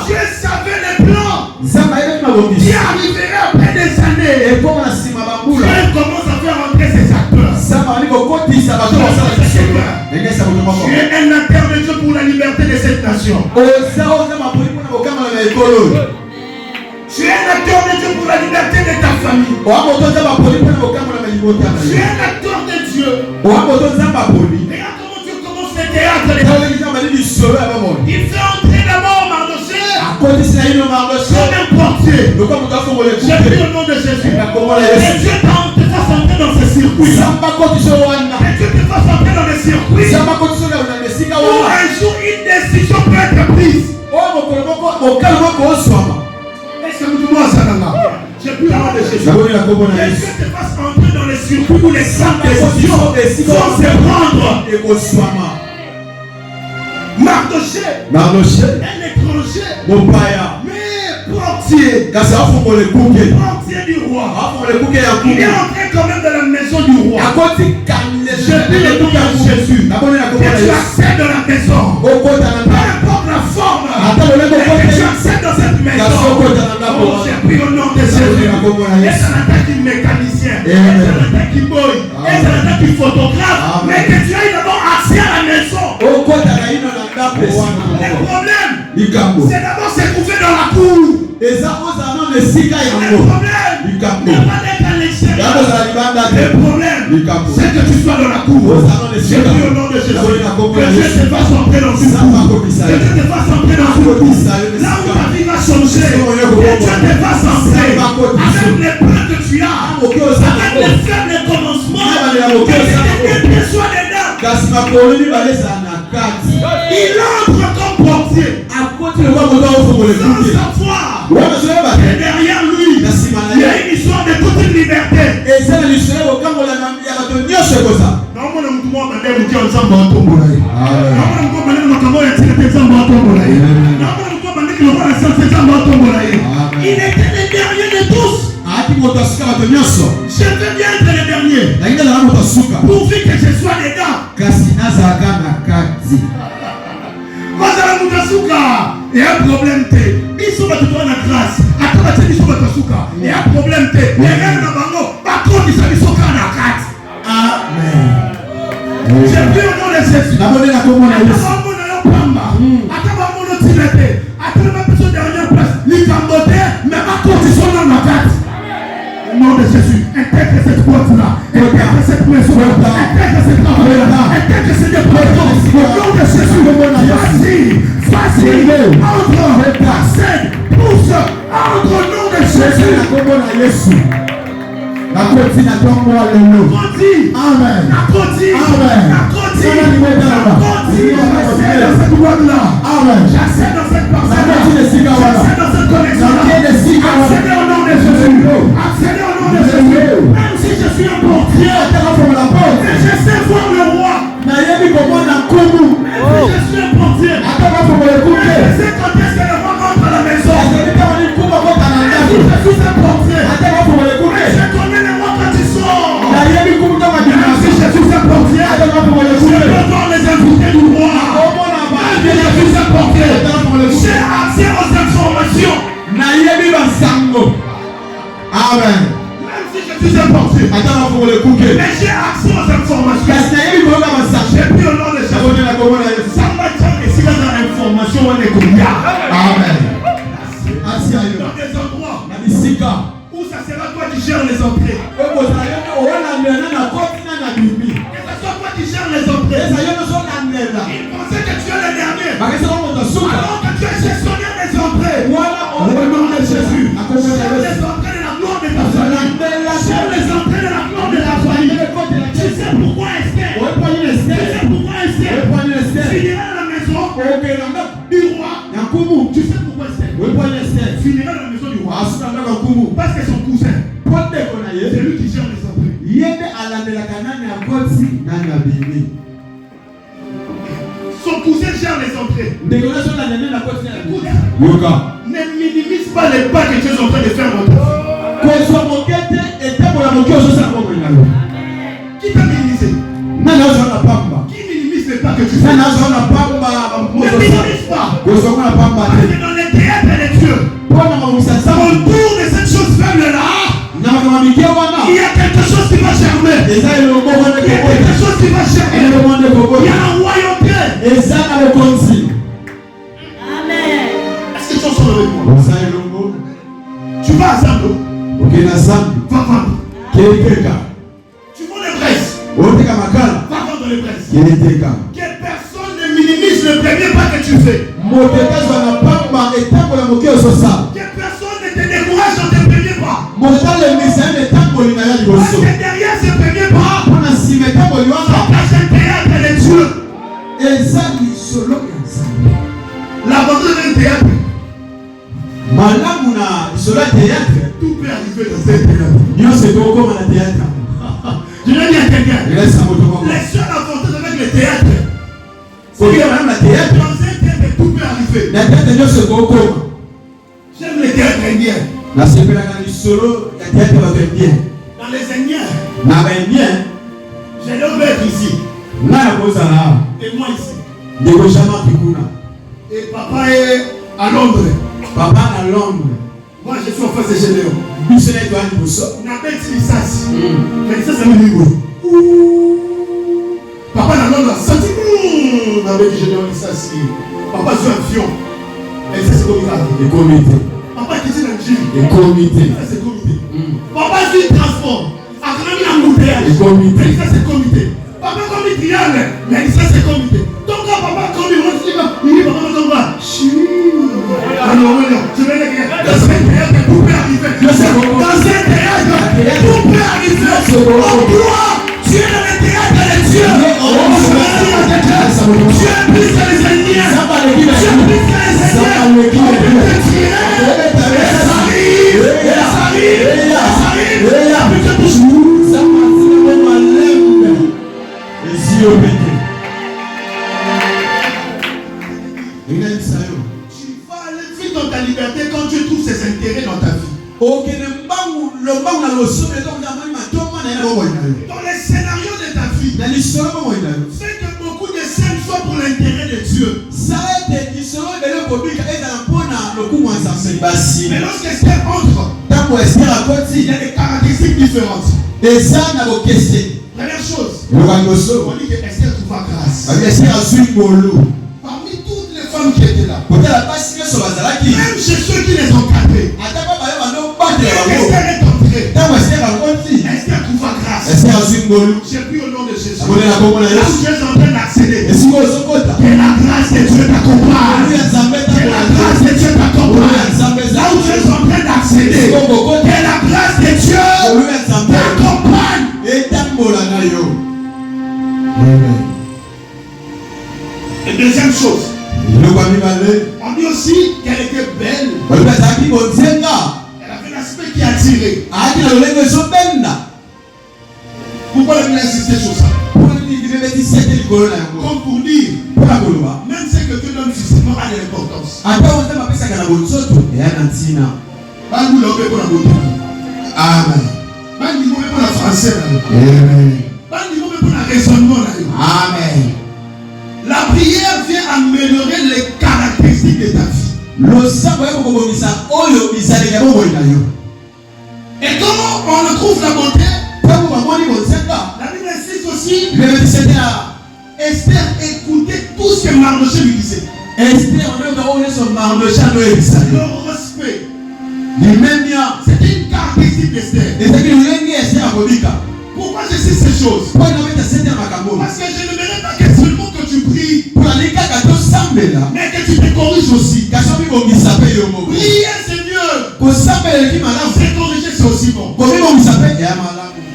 Dieu savait les plans qui arriveraient après des années. Dieu commence à faire entrer ses acteurs. Tu es un acteur de Dieu pour la liberté de cette nation. Tu es un acteur de Dieu pour la liberté de ta famille. Tu es un acteur de Dieu. Regarde comment Dieu commence le théâtre. Il fait entrer d'abord Mardochée comme un portier. J'ai pris au nom de Jésus. Et Dieu te fasse entrer dans ce circuit. Et Dieu te fasse entrer dans le circuit. Pour un jour, une décision peut être prise. J'ai plus l'air de Jésus. Que Dieu te fasse entrer dans le circuit où les grandes décisions vont se prendre. Mardochée, un étranger, mais portier du roi. Il est entré quand même dans la maison du roi. Je dis le nom de Jésus. Que tu accèdes dans la maison. Peu importe la forme. Que tu accèdes dans cette maison. Oh, j'ai pris au nom de Jésus. Et c'est l'attaque qui mécanicien. Et c'est l'attaque qui boy. Et c'est l'attaque qui photographe. Mais que tu ailles d'abord accès à la maison. Le problème, c'est d'abord se trouver dans la cour. Le problème, n'est pas d'être à l'extérieur. Le problème, c'est que tu sois dans la cour. J'ai pris au nom de Jésus. Que Dieu te fasse entrer dans une cour. Que Dieu te fasse entrer dans une cour. Là où ta vie va changer. Que Dieu te fasse entrer. Avec les plans que tu as. Avec les faibles commencements. Que Dieu soit dedans. Il entre comme portier. Sans savoir que derrière lui, il y a une histoire de toute une liberté. Il était le dernier de tous. Je veux bien être le dernier. Pourvu que je sois dedans. Il y a un problème. Ils sont dans la grâce. Il y a un problème. Il y a un Amen. J'ai vu au nom de Jésus. Au nom de Jésus, intègre cette porte-là, intègre cette maison, intègre cette travail-là, intègre cette porte. Au nom de Jésus, vas-y, entre, accède, pousse, entre au nom de Jésus. Amen. J'accède dans cette parcelle-là. J'accède dans cette connexion-là. Accèdez au nom de Jésus. Accédez au nom de Jésus. Même si je suis un portier, mais je sais voir le roi. Même si je suis un portier, je sais quand est-ce que le roi rentre à la maison. Même si je suis un portier, je connais le roi quand il sort. Même si je suis un portier, je peux voir les invités du roi. Même si je suis un portier, j'ai accès aux informations. Amen. Même si je suis un portier, mais j'ai accès aux informations. J'ai pris au nom de Jésus. Information, on est comme Amen. Dans des endroits où ça sera toi qui gères les entrées. Que ce soit toi qui gères les entrées. Il pensait que tu es le dernier. Alors que tu es gestionnaire des entrées. Au nom de Jésus. Gère les entrées de la gloire de ta famille. Gère les entrées de la gloire de ta famille. Tu sais pourquoi Esther. Tu sais pourquoi Esther finira dans la maison du roi. Tu sais pourquoi Esther finira dans la maison du roi. Parce que son cousin, c'est lui qui gère les entrées. Son cousin gère les entrées. Ne minimise pas les pas que tu es en train de faire dans ta vie. Qui t'a minimisé? Qui minimise les pas que tu fais? Ne minimise pas. Parce que dans les théâtres de Dieu, autour de cette chose faible-là, il y a quelque chose qui va germer. Il y a quelque chose qui va germer. Il y a la royauté. Amen. Est-ce que tu en sors avec moi? Tu vas à Zambie. Va vendre. Tu vends les presses. Va vendre les presses. Que personne ne minimise le premier pas que tu fais. Que personne ne te décourage dans tes premiers pas. Parce que derrière ces premiers pas, se cache un théâtre de Dieu. L'abandon d'un théâtre. Tout peut arriver dans un théâtre. Je l'ai dit à quelqu'un. Les seuls avantages avec le théâtre, c'est que dans un théâtre, tout peut arriver. J'aime le théâtre indien. Dans les Indiens, j'ai l'homme être ici. Et moi ici. Et papa est à Londres. Moi je suis en face de Généon. Papa n'a Londres senti avec Généon Lissassi. Papa joue un fion. Et ça c'est comité. Papa qui dit dans comité. Ça c'est comité. Papa joue transport. A quand même un bouteillage. Ça c'est comité. Papa comme il triangle. Mais ça c'est comité. Donc quand papa comme il rentre, il dit papa me tombe là. Alors non, je vais le dire. Dans un théâtre, tout peut arriver. Dans un théâtre, tout peut arriver. Oh gloire, tu es dans le théâtre de Dieu. Tu es plus que les Indiens. Tu es plus que les Indiens. On peut te tirer. Ça arrive. Tu vas aller vite dans ta liberté quand tu trouves ses intérêts dans ta vie. Dans les scénarios de ta vie, fais que beaucoup de scènes soient pour l'intérêt de Dieu. Mais lorsque Esther entre, il y a des caractéristiques différentes. Première chose, on dit que Esther trouva grâce. Parmi toutes les femmes qui étaient là, même chez ceux qui les ont captés, Esther est entrée. Esther trouva grâce. J'ai pris au nom de Jésus. Là où tu es en train d'accéder, que la grâce de Dieu t'accompagne. Que la grâce de Dieu t'accompagne. Là où tu es en train d'accéder, que la grâce de Dieu t'accompagne. Et deuxième chose, on dit aussi qu'elle était belle. Elle avait un aspect qui attirait. Pourquoi la Bible insiste sur ça? Comme pour dire, même ce que Dieu donne physiquement a de l'importance. Amen. Amen. La prière vient améliorer les caractéristiques de ta vie. Et comment on retrouve la bonté? La Bible insiste aussi. Esther écoutait tout ce que Mardochée lui disait. Le respect. C'était une caractéristique d'Esther. Pourquoi je sais ces choses? Parce que je ne mérite pas que seulement que tu pries, mais que tu te corriges aussi. Prier c'est mieux. Se corriger c'est aussi bon.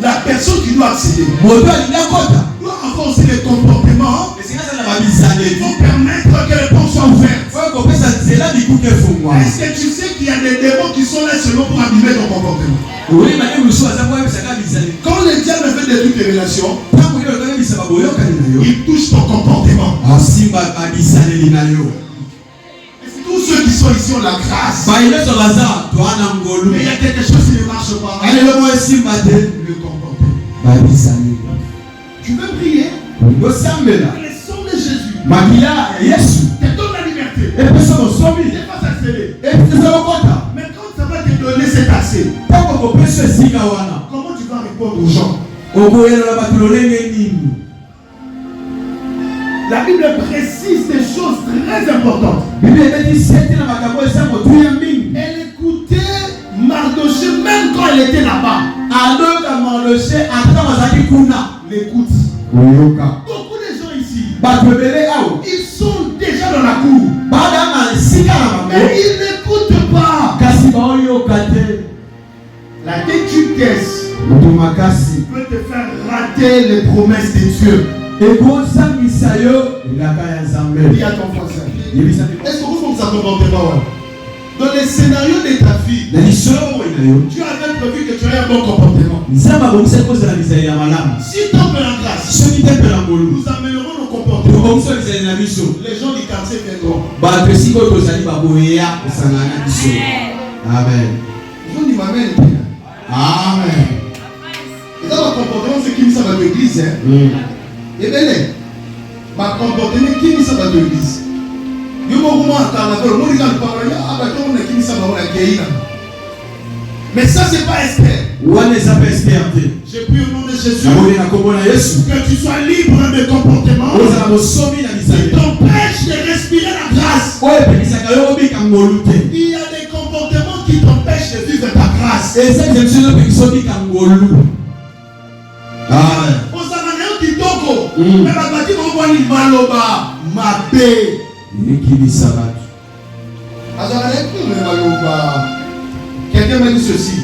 La personne qui doit accéder doit avoir aussi des comportements qui vont permettre que les portes soient ouvertes. Est-ce que tu sais qu'il y a des démons qui sont là seulement pour abîmer ton comportement? Quand le diable fait des trucs de relations, il touche ton comportement. Tous ceux qui sont ici ont la grâce. Mais il y a quelque chose qui ne marche pas. Le comportement. Tu veux prier? Le sang de Jésus te donne la liberté. Et puis ça pas accéléré. Et puis ça mais quand ça va te donner cet accès, comment tu vas répondre aux gens? La Bible précise des choses très importantes. Elle écoutait Mardochée même quand elle était là-bas. L'écoute. Beaucoup de gens ici, ils sont déjà dans la cour, mais ils n'écoutent pas. La détrutesse peut te faire rater les promesses de Dieu. Dis à ton voisin, est-ce que vous faites ça comportement? Dans les scénarios de ta vie, tu avais prévu que tu aies un bon comportement. Si tu tombes en grâce, nous améliorons nos comportements. Les gens du quartier viendront. Amen. Amen. Les gens du Mamel. Amen. Et dans le comportement, c'est qui me savent de l'église. Et bien, ma comportement, qui me savent de l'église. Mais ça, c'est pas Esther. J'ai pris au nom de Jésus que tu sois libre de comportement qui t'empêche de respirer la grâce. Il y a des comportements qui t'empêchent de vivre ta grâce. Quelqu'un m'a dit ceci.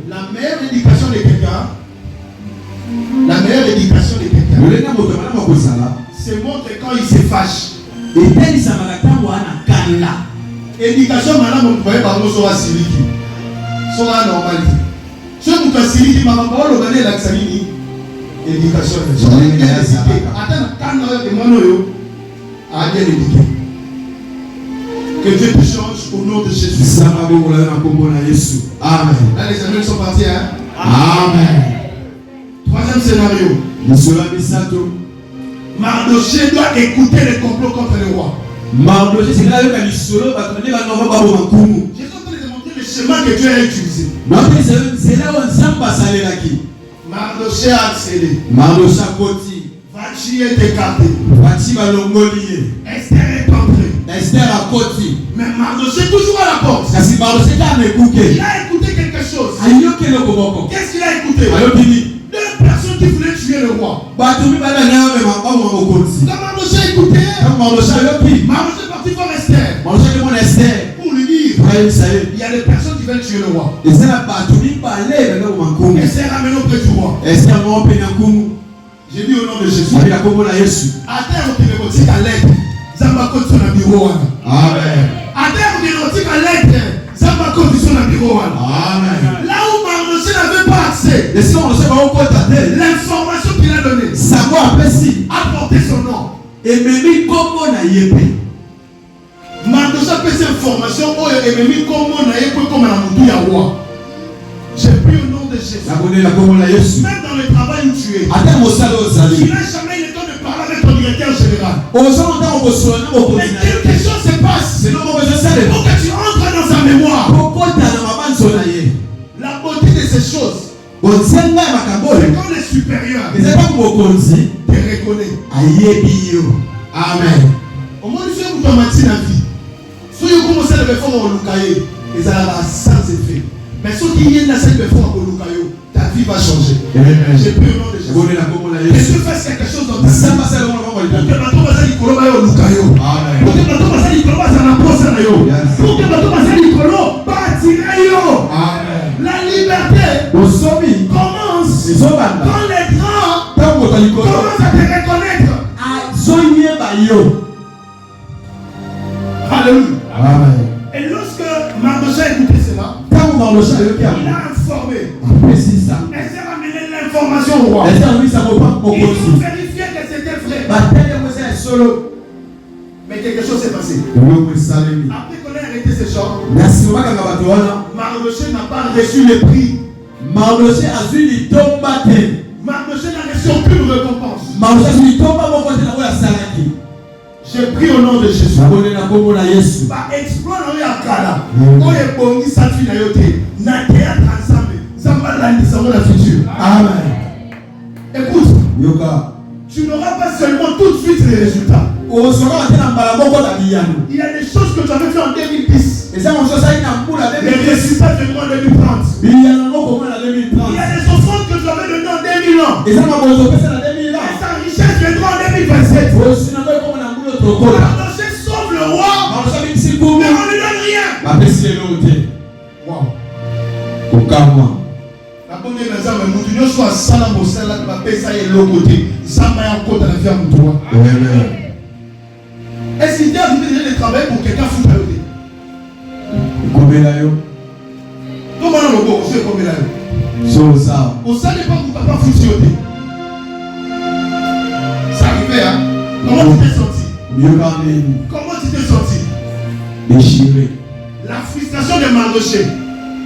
La meilleure éducation de quelqu'un, se montre quand il se fâche. Éducation, madame, on peut pas nous siliki. Soit normal. Ce que tu as siliki, ma maman, on va la salini. Éducation. Attends, quand on a des monoyo, à bien éduquer. Que Dieu te change au nom de Jésus. Amen. Là, les amis sont partis. Hein? Amen. Troisième scénario. Mardochée doit écouter les complots contre le roi. Jésus est en train de démontrer le chemin que Dieu a utilisé. Mardochée a accéléré. Vachi est écarté. Esther est entrée. Mais Mardochée toujours à la porte. Il a écouté quelque chose. Qu'est-ce qu'il a écouté? Deux personnes qui voulaient tuer le roi. Quand Mardochée a écouté, Mardochée est parti voir Esther. Pour lui dire, il y a des personnes qui veulent tuer le roi. Esther ramène auprès du roi. J'ai dit au nom de Jésus. À terre, on te négocie à l'aide. Zamba côté sur le bureau. Amen. À terre, on te négocie à l'aide. Zamba côté sur le bureau. Amen. Là où Mardochée n'avait pas accès, l'information qu'il a donnée a porté son nom. Mardochée a fait cette information. J'ai pris au nom de Jésus. Même dans le travail où tu es, tu n'as jamais eu le temps de parler avec ton directeur général. Mais quelque chose se passe pour que tu entres dans sa mémoire. La beauté de ces choses, c'est quand les supérieurs te reconnaissent. Amen. Au moins, si vous commencez la vie, si vous commencez à le faire au Lukaye, ils allent sans effet. Mais ceux qui viennent à cette réforme au Lukayo, ta vie va changer. J'ai pris au nom de Jésus. Que Dieu fasse quelque chose dans ta vie. Pour que maintenant, vas-y, Nicolo va au Lukayo. Pour que maintenant, vas-y, Nicolo va à la poste. Pour que maintenant, vas-y, Nicolo va attirer. La liberté commence quand les grands commencent à te reconnaître. Alléluia. Amen. Et lorsque Mardochée a écouté cela, il a informé. Esther a amené l'information au roi. Ils ont vérifié que c'était vrai. Mais quelque chose s'est passé. Après qu'on ait arrêté ces gens, Mardochée n'a pas reçu le prix. Mardochée n'a reçu aucune récompense. Je prie au nom de Jésus. Bah, exploit dans la kala. Quand il est bon, il s'affiche à yoté. Na théâtre ensemble. Ça va dans la future. Amen. Écoute. Tu n'auras pas seulement tout de suite les résultats. Il y a des choses que tu avais fait en 2010. Les résultats viendront en 2030. Il y a des offrandes que tu avais données en 2001. Et sa richesse viendra en 2027. Mardoché sauve le roi, mais on ne lui donne rien. Wow. La bonne exemple, Moutinho soit sala mosala, va payer ça et l'autre côté. Ça m'a un côté à la vie à Moutoua. Est-ce qu'il t'a dit de travailler pour quelqu'un foutre à côté? Comment on le sait combien là? On ne savait pas que papa foutre à côté. Ça arrivait, hein? Comment tu t'es senti? Comment tu t'es senti? Déchiré. La frustration de Mardoché.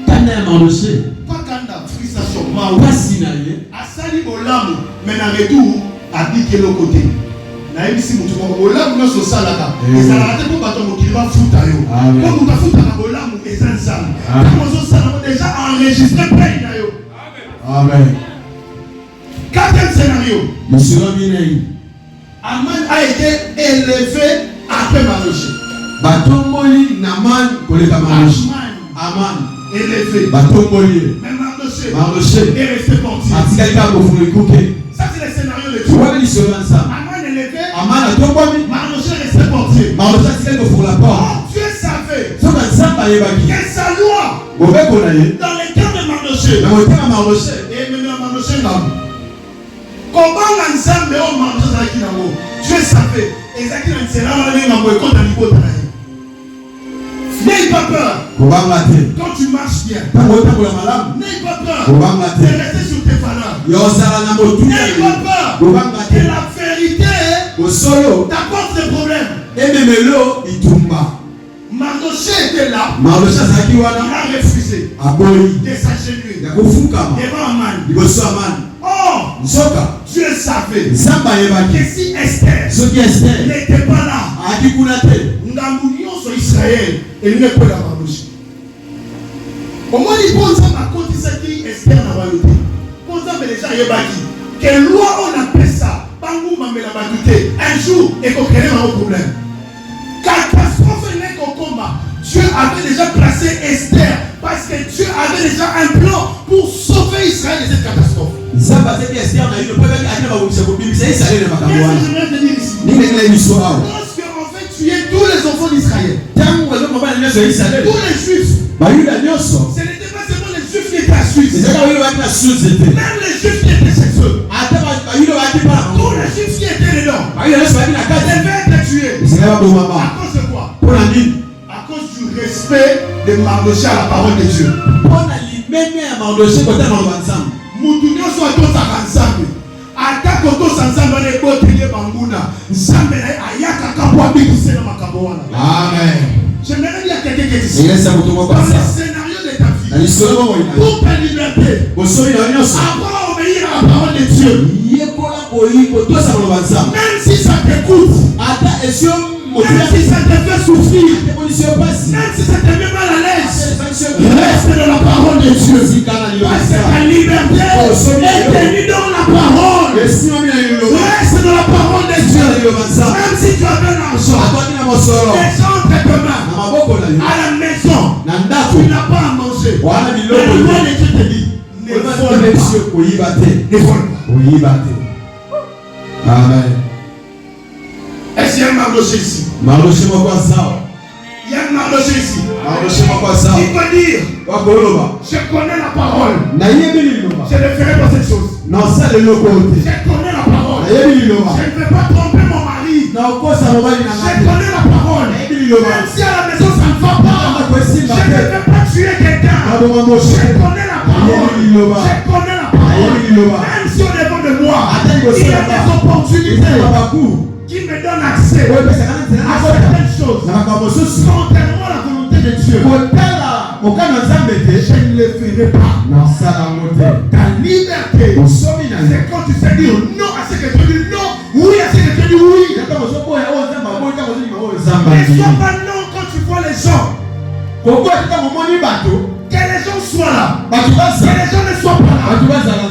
Pas quand la frustration. Asali Olam, mais dans le retour, a dit que l'autre côté. Naïbisi Moutouma, Olam non so salaka. Et ça l'a raté pour battre mon kilima fouta yo. Comme on a fouta na Olam et Zanzam. Comme on s'en a déjà enregistré plein yo. Amen. Quatrième scénario. Aman a été élevé après Mardoché. Batomboli Naman koleka Mardoché. Aman élevé. Batomboli. Mais Mardoché est resté pentu. Ça c'est le scénario de Dieu. Aman élevé. Mardoché est resté pentu. Dieu savait que sa loi dans les cœurs de Mardoché. Et maintenant Mardoché là. Comment l'ensemble de Mardoché Dieu savait. Exactement, c'est là où on a n'aie pas peur. Quand tu marches bien, n'aie pas peur de rester sur tes valeurs. N'aie pas peur que la vérité t'apporte des problèmes. Mardoché était là. Il a refusé de s'agenouiller devant Aman. Oh, Dieu savait que si Esther n'était pas là, sur Israël et lui ne peut la Mardoché. Comment il pense à côté de ça qui Esther n'a pas été? Pense à déjà Yébaki. Quelle loi on appelle ça? Bangou Mamela Badoute. Un jour, et qu'on crée un problème. Catastrophe n'est qu'au combat. Dieu avait déjà placé Esther parce que Dieu avait déjà un plan pour sauver Israël de cette catastrophe. Qu'est-ce que je veux dire ici? Tu es tous les enfants d'Israël. Tous les juifs. Ce n'était pas seulement les juifs qui étaient à Suisse. Même les juifs qui étaient chez eux. Tous les juifs qui étaient dedans. Devaient être tués. À cause de quoi? À cause du respect de Mardoché à la parole de Dieu. Moutounio soit tous ensemble. Ata koto sanzamba ne botelé banguna nzambe ayaka kabwa bikise na makaboana. Amen. J'aimerais dire quelqu'un qui est ici. Dans le scénario de ta vie, pour ta liberté, apprends à obéir à la parole de Dieu. Même si ça t'écoute, même si ça te fait souffrir, même si ça te met mal à l'aise, reste dans la parole de Dieu. Parce que ta liberté est tenue dans la parole. Reste dans la parole de Dieu. Même si tu as de l'argent, les gens te demandent à la maison, tu n'as pas à manger. Mais le roi de Dieu te dit, ne vole pas. Ne vole pas. Amen. Est-ce qu'il y a un Mardoché ici? Il y a un Mardoché ici. Il peut dire, je connais la parole. Je ne ferai pas cette chose. Je connais la parole. Je ne vais pas tromper mon mari. Je connais la parole. Même si à la maison ça ne va pas, je ne vais pas tuer quelqu'un. Je connais la parole. Je connais la parole. Même si au devant de moi, il y a des opportunités qui me donnent accès à certaines choses. Contrairement à la volonté de Dieu, je ne le ferai pas. Ta liberté, c'est quand tu sais dire non à ce que Dieu dit non. oui à ce que tu dis oui. Ne sois pas non quand tu vois les gens. Que les gens soient là. Que les gens ne soient pas là.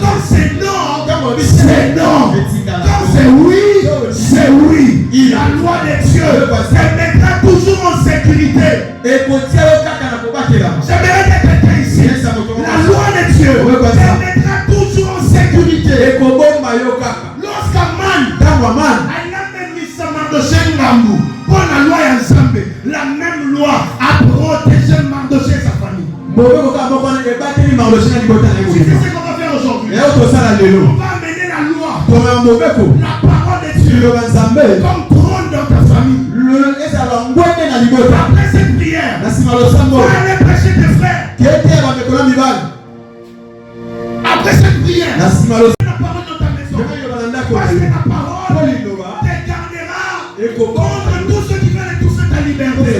Quand c'est non, c'est non. Quand c'est oui, c'est oui. La loi de Dieu te mettra toujours en sécurité. J'aimerais que quelqu'un ici. La loi de Dieu te mettra toujours en sécurité. Lorsqu'Aman a même mis sa Mardoché Ngambu pour la loi ensemble, la même loi a protégé Mardoché et sa famille. C'est ce qu'on va faire aujourd'hui. On va amener la loi, la parole de Dieu comme trône dans ta famille. Après cette prière, va aller prêcher tes frères. Après cette prière, la parole dans ta maison. Parce que la parole te gardera contre tous ceux qui veulent toucher ta liberté.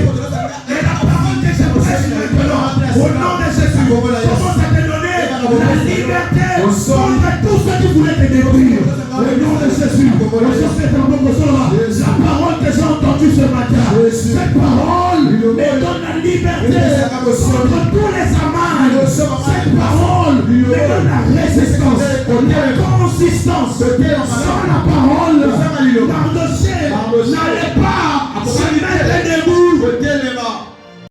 Et la parole que je prêche maintenant, au nom de Jésus, commence à te donner la liberté contre tous ceux qui voulaient te détruire. Au nom de Jésus, la parole que j'ai entendue ce matin, cette parole me donne la liberté contre tous les amas. Cette parole me donne la résistance, la consistance. Sans la parole, Mardoché n'allait pas se mettre debout.